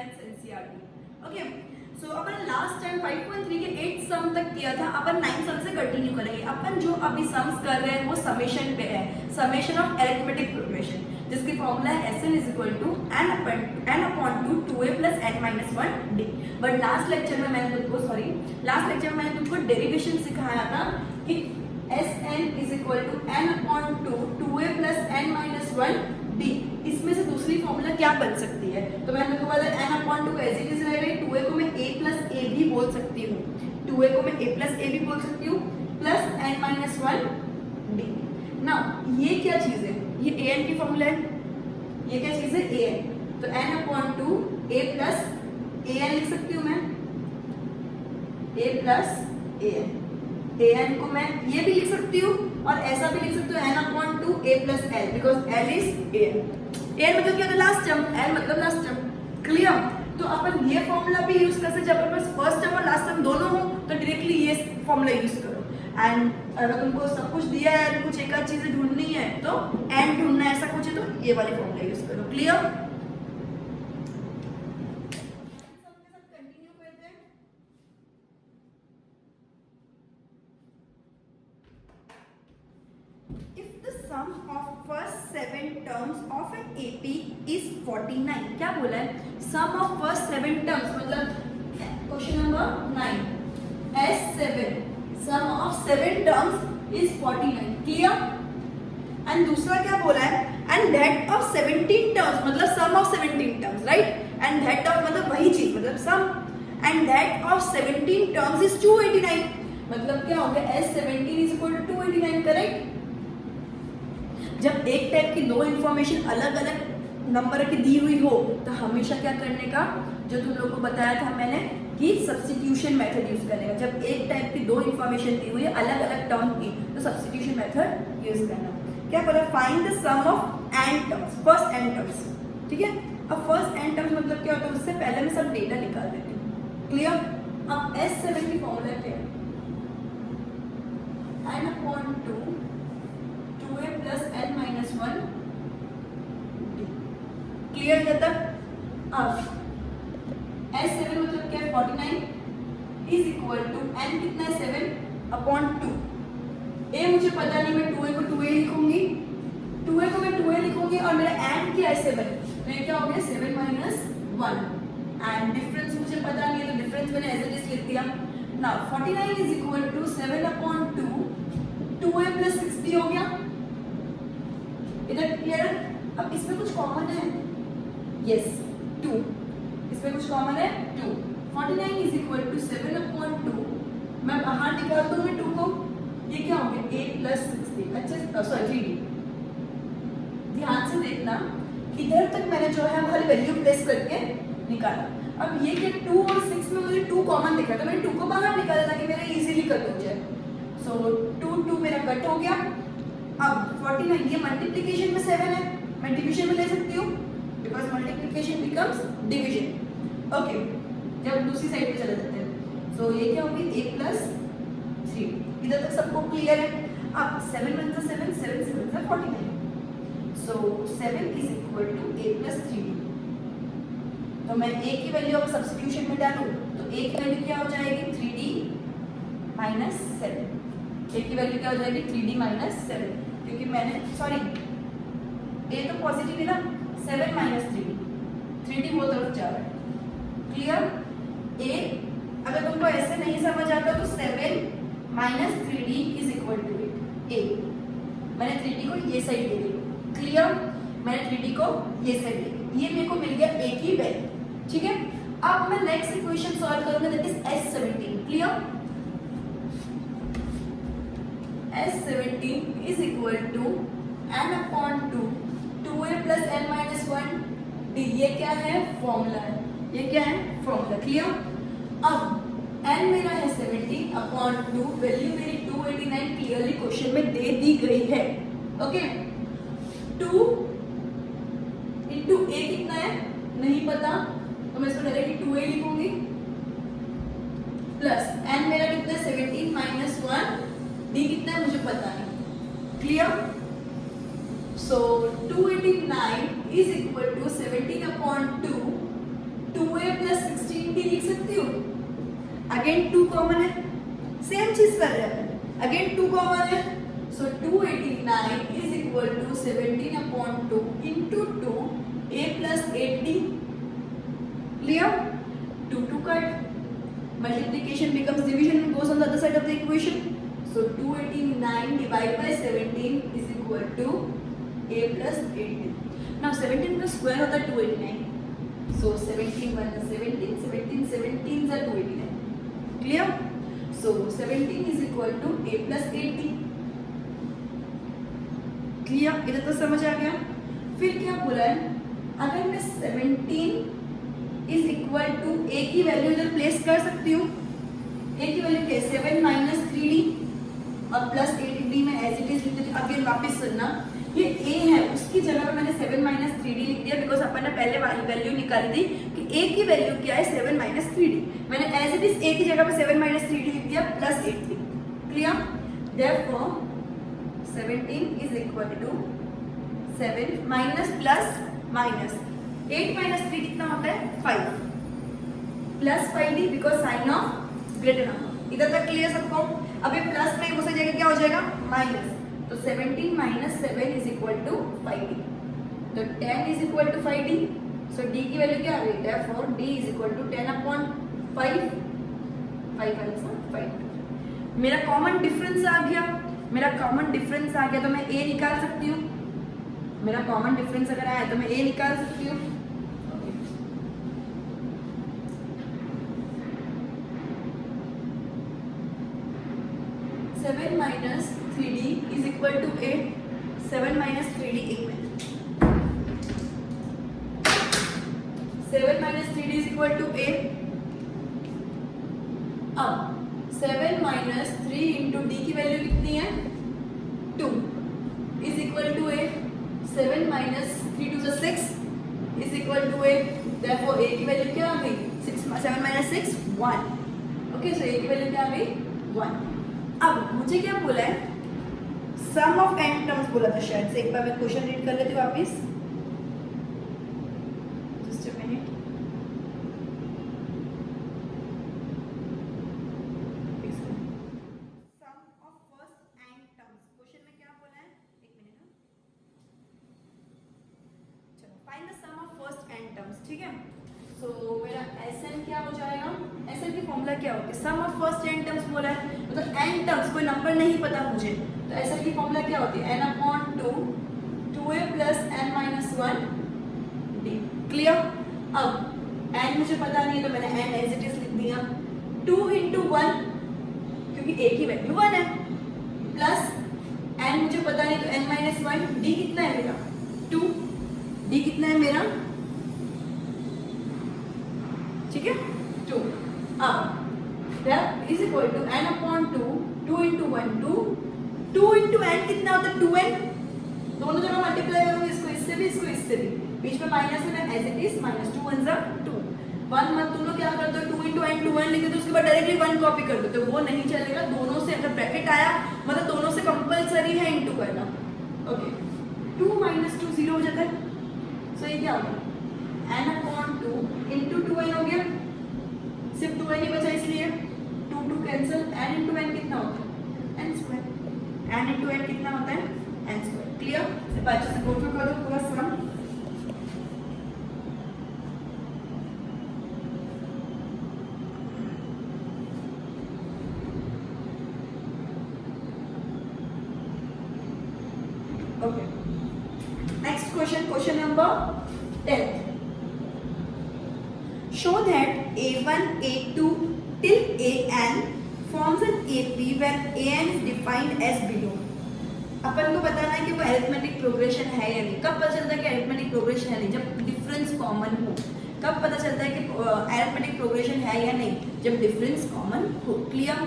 Maths NCERT. Okay, सो अपन last time 5.3 के 8 सम तक किया था, अपन 9 सम से कंटिन्यू करेंगे। अपन जो अभी सम्स कर रहे हैं वो समेशन पे है, समेशन ऑफ अरिथमेटिक प्रोग्रेशन, जिसकी फॉर्मूला है Sn = n upon 2a plus n minus 1 d। But last lecture में मैंने तुमको डेरिवेशन सिखाया था कि Sn = n upon 2a plus n minus 1 d। इसमें से दूसरी फॉर्मूला क्या बन सकती है? तो मैंने तुमको बोला n upon 2 as it is रहेगा, 2a को मैं a plus a भी बोल सकती हूँ, 2a को मैं a plus a भी बोल सकती हूँ, plus n minus 1 d। Now ये क्या चीज है? ये an की फॉर्मूला है, ये क्या चीज है? an। तो n upon 2 a plus an लिख सकती हूँ मैं, a plus an। an को मैं ये भी लिख सकती हूँ और ऐसा भी लिख सकती हूँ, n upon 2 a plus l, because l is an। an मतलब क्या? लास्ट टर्म, l मतलब लास्ट टर्म। क्लियर? तो अपन ये फॉर्मूला भी यूज कर सकते, जब अपन पास फर्स्ट टर्म और लास्ट टर्म दोनों हो तो डायरेक्टली ये फॉर्मूला यूज करो। एंड अगर तुमको सब कुछ दिया है, कुछ एक आध चीजें ढूंढनी है तो एंड ढूंढना है, ऐसा कुछ है तो ये वाली फॉर्मूला यूज करो। Clear? Sum of first 7 terms of an AP is 49। क्या बोला है? Sum of first 7 terms मतलब question number 9 S7 sum of 7 terms is 49। Clear? And दूसरा क्या बोला है? एंड that of 17 terms मतलब sum of 17 terms, right? And that of मतलब वही चीज, मतलब sum। And that of 17 terms is 289। मतलब क्या हो गया? S17 is equal to 289, correct? जब एक टाइप की दो इंफॉर्मेशन अलग अलग नंबर की दी हुई हो तो हमेशा क्या करने का, जो तुम लोगों को बताया था मैंने कि सब्स्टिट्यूशन मेथड यूज करने का। जब एक टाइप की दो इंफॉर्मेशन दी हुई है अलग अलग टर्म की तो सब्स्टिट्यूशन मेथड यूज करना। क्या बोला? Find the sum of n terms, first n terms. ठीक है, अब फर्स्ट n टर्म्स मतलब क्या होता है? उससे पहले मैं सब डेटा निकाल देती हूँ। क्लियर? अब S7 की फॉर्मूला क्या है? n upon 2 2a plus n minus 1 d। Clear है तक? अब S7 मतलब क्या है? 49 इज इक्वल टू n कितना है? 7 अपॉन 2। a मुझे पता नहीं, मैं 2a को 2a लिखूंगी, 2a को मैं 2a लिखूंगी और मेरा n क्या है? 7। तो ये क्या हो गया? 7 minus 1। एंड डिफरेंस मुझे पता नहीं है तो डिफरेंस मैंने एज इट इज लिख दिया। Now 49 is equal to 7 upon 2 2a plus 60 हो गया। इधर क्लियर? अब इसमें कुछ कॉमन है? यस, 2। इसमें कुछ कॉमन है? 2। 49 इज इक्वल टू 7 अपॉन 2। मैं बाहर निकाल दूंगी 2 को, ये क्या हो गया? a plus 60। अच्छा सॉरी 3d। ध्यान से देखना, इधर तक मैंने जो है खाली वैल्यू प्लेस करके निकाला। अब ये क्या 2 और 6 में मुझे 2 कॉमन दिखा तो मैंने 2 को बाहर निकाला ताकि मेरा इजीली कट हो जाए। सो 2 मेरा कट हो गया। अब 49 ये मल्टीप्लिकेशन में 7 है, मैं डिवीजन में ले सकती हूँ because multiplication becomes division. Okay, जब दूसरी साइड पे चले जाते हैं सो ये क्या होगी? a plus 3। इधर तक सबको क्लियर है? अब 7 1 7 7 7 49। So 7 is equal to a plus 3d। तो मैं a की वैल्यू अब सब्स्टिट्यूशन में डालूं तो a की वैल्यू क्या हो जाएगी? 3d minus 7। a की वैल्यू क्या हो जाएगी? 3d minus 7, क्योंकि मैंने सॉरी a तो पॉजिटिव है ना, 7 minus 3d, 3d वो तरफ जा रहा है। क्लियर? a अगर तुमको ऐसे नहीं समझ आता तो 7 minus 3d is equal to 8। a मैंने 3d को ये साइड ले ली। क्लियर? मैंने 3d को ये साइड ले ली, ये मेरे को मिल गया a की वैल्यू। ठीक है, अब मैं नेक्स्ट इक्वेशन सॉल्व करूंगा, that is S17। Clear? S17 is equal to n upon 2 2a plus n minus 1 d। ये क्या है? फॉर्मूला है। ये क्या है? फॉर्मूला। क्लियर? अब n मेरा है 70 अपॉन 2, वैल्यू मेरी 289 क्लियरली क्वेश्चन में दे दी गई है। ओके, 2 इंटू a कितना है? नहीं पता तो मैं इसको डायरेक्टली 2a लिखूंगी, प्लस n मेरा कितना है? 17 minus 1 d कितना है? मुझे पता नहीं। Clear? So 289 is equal to 17 upon 2 2a plus 16d लिख सकती हूँ। अगेन 2 कॉमन है, सेम चीज कर रहे हैं, अगेन 2 कॉमन है, so 289 is equal to 17/2 into 2a plus 8d। Clear? 2 कट, multiplication becomes division and goes on the other side of the equation. So 289 divided by 17 is equal to a plus 8d. Now 17 का square होता है 289. So 17 1 is 17, 17 17s are 289. Clear? So 17 is equal to a plus 8d. Clear? इधर तो समझ आ गया? फिर क्या बोला है? अगर मैं 17 इज इक्वल टू ए की वैल्यू इधर प्लेस कर सकती हूँ। ए की वैल्यू क्या है? 7 माइनस 3d और प्लस 8d में एज इट इज लिख देती हूँ। अब ये वापस सुनना, ये a है, उसकी जगह पर मैंने 7 माइनस 3d लिख दिया बिकॉज अपन ने पहले वाली वैल्यू निकाली थी कि a की वैल्यू क्या है? 7 माइनस 3d। मैंने एज इट इज a की जगह पर 7 माइनस 3d लिख दिया plus 8d। Clear? Therefore 17 is equal to 7 minus plus minus 8 minus 3 कितना होता है? 5 plus 5d because sign of greater number. इधर तक क्लियर सबको? अब ये प्लस में दूसरी जगह क्या हो जाएगा? माइनस। तो 17 minus 7 is equal to 5d। तो 10 is equal to 5d। So d की वैल्यू क्या आ गई? Therefore d is equal to 10/5। 5 मेरा कॉमन डिफरेंस आ गया, तो मैं a निकाल सकती हूँ। मेरा कॉमन डिफरेंस अगर आया तो मैं a निकाल सकती हूँ। 7 minus 3d is equal to 8। 7 minus 3d, एक minute, 7 minus 3d is equal to 8। अब 7 माइनस 3 इंटू डी की वैल्यू कितनी है? 2 is equal to 8। 7 minus 3 to the 6 is equal to 8। Therefore a की वैल्यू क्या आ गई? 7 माइनस 6 1। ओके, सो a की वैल्यू क्या आ गई? 1। अब मुझे क्या बोला है? सम ऑफ n टर्म्स बोला था शायद से। एक बार मैं क्वेश्चन रीड कर लेती हूँ वापिस। Just a minute. Sum of first n terms, question में क्या बोला है? एक मिनट। चलो, find the sum of first n terms. ठीक है, सो मेरा Sn क्या हो जाएगा? Sn की फॉर्मूला क्या होगी? सम ऑफ फर्स्ट n टर्म्स बोला है, मतलब n टर्म्स, कोई नंबर नहीं पता मुझे, तो Sn की फॉर्मूला क्या होती है? n/2 2a plus n minus 1 d। Clear? अब n मुझे पता नहीं है तो मैंने n एज इट इज लिख दिया। 2 into 1 क्योंकि a की वैल्यू 1 है, प्लस n मुझे पता नहीं तो n minus 1। d कितना है मेरा? 2। d कितना है मेरा? ठीक है, 2। अब that is equal to n/2 2 into 1 2 into n कितना होता है? 2n। दोनों जगह मल्टीप्लाई करूंगी, इसको इससे भी, इसको इससे भी, बीच में माइनस है, एज इट इज माइनस 2 1 2 1 मत तुम लोग क्या करते हो? 2 into n 2n लिखे तो उसके बाद डायरेक्टली 1 कॉपी कर दो, तो वो नहीं चलेगा। दोनों से अगर ब्रैकेट आया मतलब दोनों से कंपलसरी है इनटू करना। ओके, 2 minus 2 0 हो जाता है। सो ये क्या होगा? n/2 into 2n हो गया, सिर्फ 2n ही बचा इसलिए 2 2 कैंसिल। n into n कितना होता है? n square. n into n कितना होता है? n square. क्लियर? सिर्फ अच्छे से गो थ्रू करो पूरा sum. Okay, next question, question number 10। Show that A1, A2 till AN forms an AP where AN is defined as below. अपन को बताना है कि वो अरिथमेटिक प्रोग्रेशन है या नहीं। कब पता चलता है कि अरिथमेटिक प्रोग्रेशन है नहीं? जब डिफरेंस कॉमन हो। कब पता चलता है कि अरिथमेटिक प्रोग्रेशन है या नहीं? जब डिफरेंस कॉमन हो। क्लियर?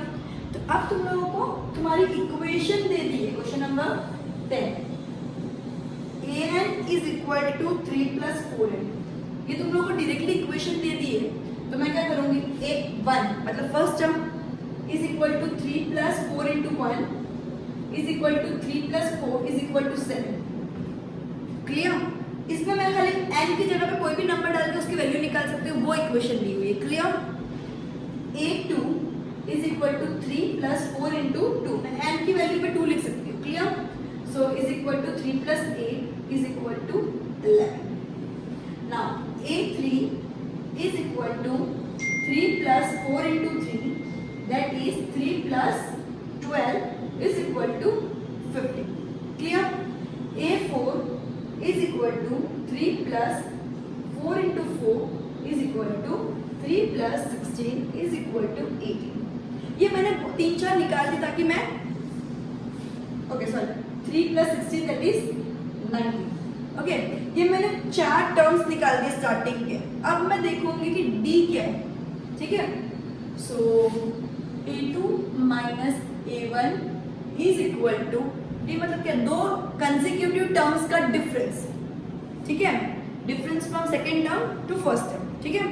तो अब तुम लोगों को तुम्हारी इक्वेशन दे दी है, question number 10। AN is equal to 3 plus 4n। ये तुम लोगों को डायरेक्टली इक्वेशन दे दी है, तो मैं क्या करूंगी? A1 मतलब first term is equal to 3 plus 4 into 1 is equal to 3 plus 4 is equal to 7। Clear? इसमें मैं खाली n की जगह पे कोई भी नंबर डाल के उसकी वैल्यू निकाल सकती हूँ, वो इक्वेशन दी हुई है। Clear? a2 is equal to 3 plus 4 into 2, मैं n की वैल्यू पे 2 लिख सकती हूँ। Clear? So is equal to 3 plus 8 is equal to 11। Now a3 is equal to 3 plus 4 into 3, that is 3 plus 12 is equal to 15। Clear? a4 is equal to 3 plus 4 into 4 is equal to 3 plus 16 is equal to 18। ये मैंने 3-4 निकाल दी ताकि मैं okay sorry 3 plus 16 that is 19। Okay, ये मैंने 4 terms निकाल दिए starting के। अब मैं देखूंगी कि d क्या है। ठीक है, सो a2 minus a1 is equal to d मतलब क्या, दो कंसेक्यूटिव टर्म्स का डिफरेंस। ठीक है, difference from second term to first term. ठीक है,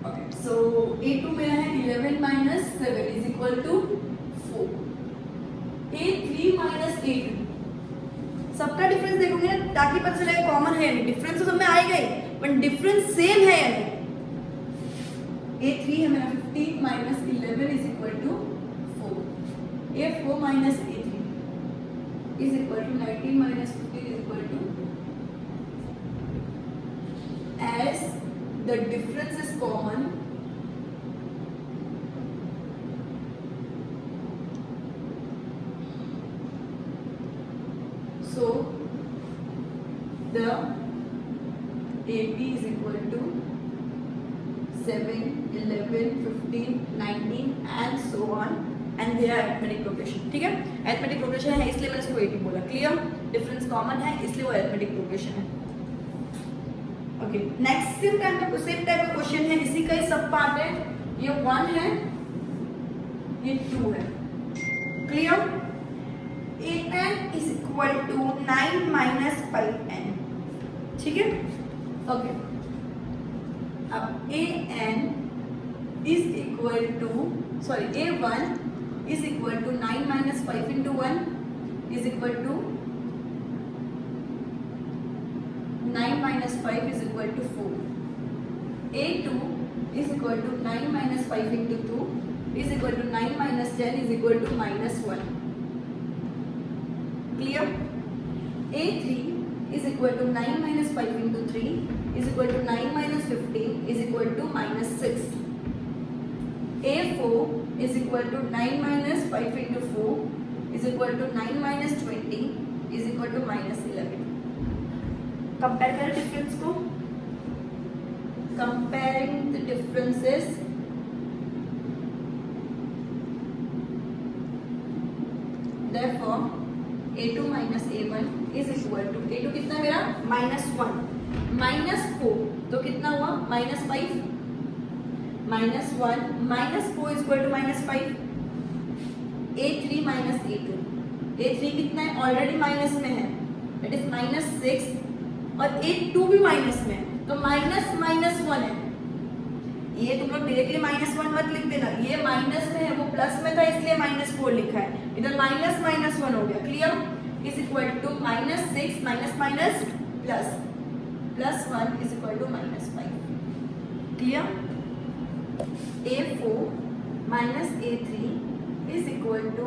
ओके, सो a2 मेरा है 11 minus 7 is equal to 4। a3 minus a2 सबका डिफरेंस देखोगे ना ताकि पता चलेगा कॉमन है या नहीं। डिफरेंस तो सब में आएगा ही, बट डिफरेंस सेम है या नहीं। a3 है मेरा 15 minus 11 is equal to 4। a4 minus a3 is equal to 19 minus 15 is equal to, as the difference is common, so the AP is equal to 7, 11, 15, 19 and so on, and they are arithmetic progression। ठीक है, arithmetic progression है इसलिए मैंने इसको 80 बोला। Clear? Difference common है इसलिए वो arithmetic progression है। ओके, नेक्स्ट सेम टाइप का क्वेश्चन है, इसी का ही सब पार्ट है। ये 1 है, ये 2 है। Clear? an is equal to 9 minus 5n। ठीक है, ओके, अब an is equal to a1 is equal to 9 minus 5 into 1 is equal to 9 minus 5 is equal to 4। a2 is equal to 9 minus 5 into 2 is equal to 9 minus 10 is equal to minus 1। Clear? a3 is equal to 9 minus 5 into 3 is equal to 9 minus 15 is equal to minus 6। a4 is equal to 9 minus 5 into 4 is equal to 9 minus 20 is equal to minus 11। Compare करें difference को। Comparing the differences, therefore a2 minus a1 is equal to, a2 कितना मेरा minus 1 minus 4 तो कितना हुआ minus 5 minus 1 minus 4 is equal to minus 5। a3 minus a2, a3 कितना है already minus में है, that is minus 6 और a2 भी माइनस में है तो माइनस माइनस 1 है। ये तुम लोग डायरेक्टली माइनस 1 मत लिख देना, ये माइनस में है, वो प्लस में था इसलिए माइनस 4 लिखा है, इधर माइनस माइनस 1 हो गया। Clear? Is equal to minus 6 minus minus plus plus 1 is equal to minus 5। Clear? a4 minus a3 is equal to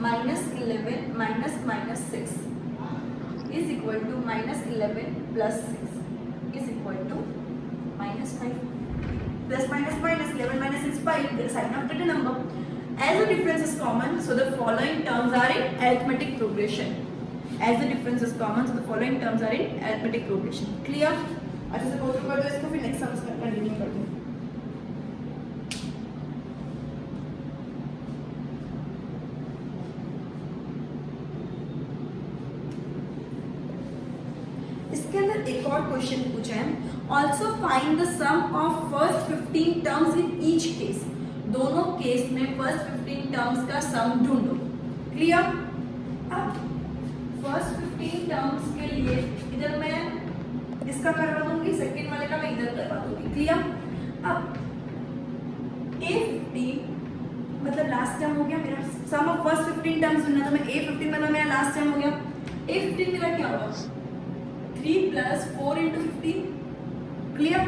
minus 11 minus minus 6 is equal to minus 11 plus 6 is equal to minus 5। Plus minus minus 11 minus is 5, the sign after the number. As the difference is common, so the following terms are in arithmetic progression। As the difference is common, so the following terms are in arithmetic progression। Clear? अच्छे से go through कर दो इसको, फिर next sums का continue कर दो। इसके अंदर एक और क्वेश्चन पूछा है, also find the sum of first 15 terms in each case. दोनों केस में फर्स्ट 15 टर्म्स का सम ढूंढो। क्लियर? अब फर्स्ट 15 टर्म्स के लिए इधर मैं इसका करवा दूंगी, सेकेंड वाले का मैं इधर करवा दूंगी। क्लियर? अब a15 मतलब लास्ट टर्म हो गया मेरा, सम ऑफ फर्स्ट 15 टर्म्स ढूंढना, तो मैं a15 मतलब मेरा लास्ट टर्म हो गया। a15 मेरा क्या होगा 3 plus 4 into 15. Clear?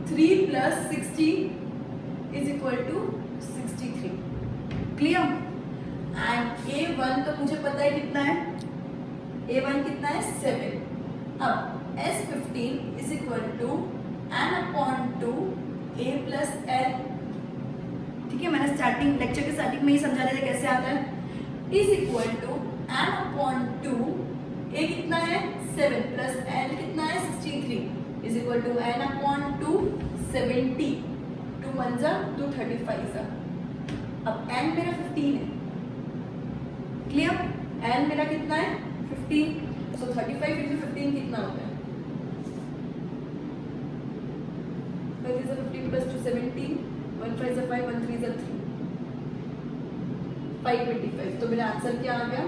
3 plus 60 is equal to 63. Clear? And A1 तो मुझे पता है कितना है, A1 कितना है 7. अब S15 is equal to n upon 2 A plus L. ठीक है, मैंने स्टार्टिंग लेक्चर के स्टार्टिंग में ही समझा दिया कैसे आता है. Is equal to n upon 2 A कितना है 7 प्लस L कितना है 63 is equal to n upon 2 70. 2 1 जा 2 35 जा. अब n मेरा 15 है. क्लियर? n मेरा कितना है 15. सो 35 into 15 कितना होता है 15 plus 2 17. 1 5 is 5, 1 3 is 3. 525. तो मेरा आंसर क्या आ गया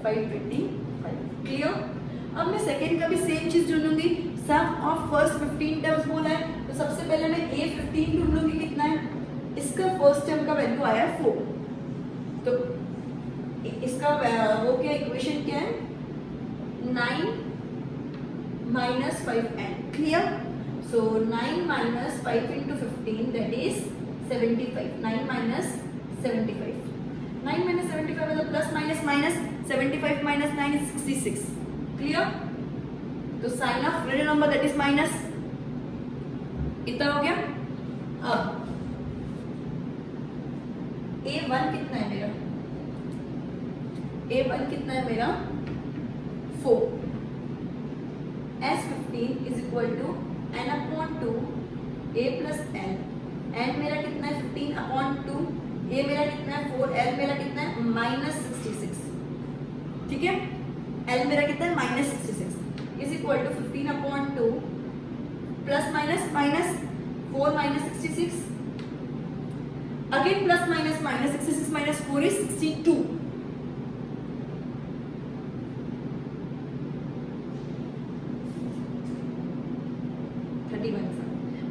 525. क्लियर? अब मैं सेकंड का भी सेम चीज ढूंढूंगी. सम ऑफ फर्स्ट 15 टर्म्स बोला है तो सबसे पहले मैं A15 ढूंढ लूंगी. कितना है इसका फर्स्ट टर्म का वैल्यू आया 4. तो इसका वो क्या इक्वेशन क्या है 9 minus 5n. Clear? So 9 minus 5 into 15 that is 75. 9 minus 75. 9 minus 75 मतलब plus minus minus 75 minus 9 is 66. Clear? तो sign of real number that is minus. इतना हो गया. अब A1 कितना है मेरा A1 कितना है मेरा 4. S15 is equal to n upon 2 A plus L. n मेरा कितना है 15 अपॉन 2. A मेरा कितना है 4. L मेरा कितना है माइनस 66. ठीक है, L मेरा कितना है minus 66 is equal to 15 upon 2 plus minus minus 4 minus 66. Again plus minus minus 66 minus 4 is 62.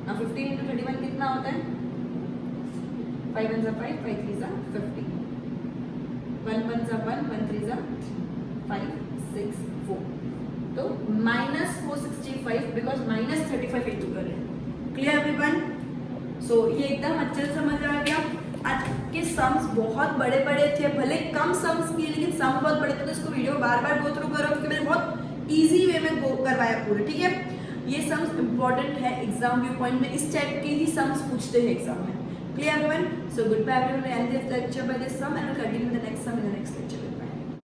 Now 15 into 31 कितना होता है 5 1 जा 5 5 3 जा 50. 1 1 जा 1 1 3 जा 5 6 4. तो माइनस 465 बिकॉज माइनस 35 इंटीग्रल है. Clear everyone? सो ये एकदम अच्छे से समझ आ गया. आज के सम्स बहुत बड़े बड़े थे, भले कम सम्स किए लेकिन सम बहुत बड़े थे, तो इसको वीडियो बार बार गो थ्रू करो क्योंकि मैंने बहुत इजी वे में गो करवाया पूरे. ठीक है, ये सम्स इंपॉर्टेंट है एग्जाम व्यू पॉइंट में. इस टाइप के ही सम्स पूछते हैं एग्जाम में. Clear everyone? So goodbye everyone. End this lecture by this sum and will continue the next some.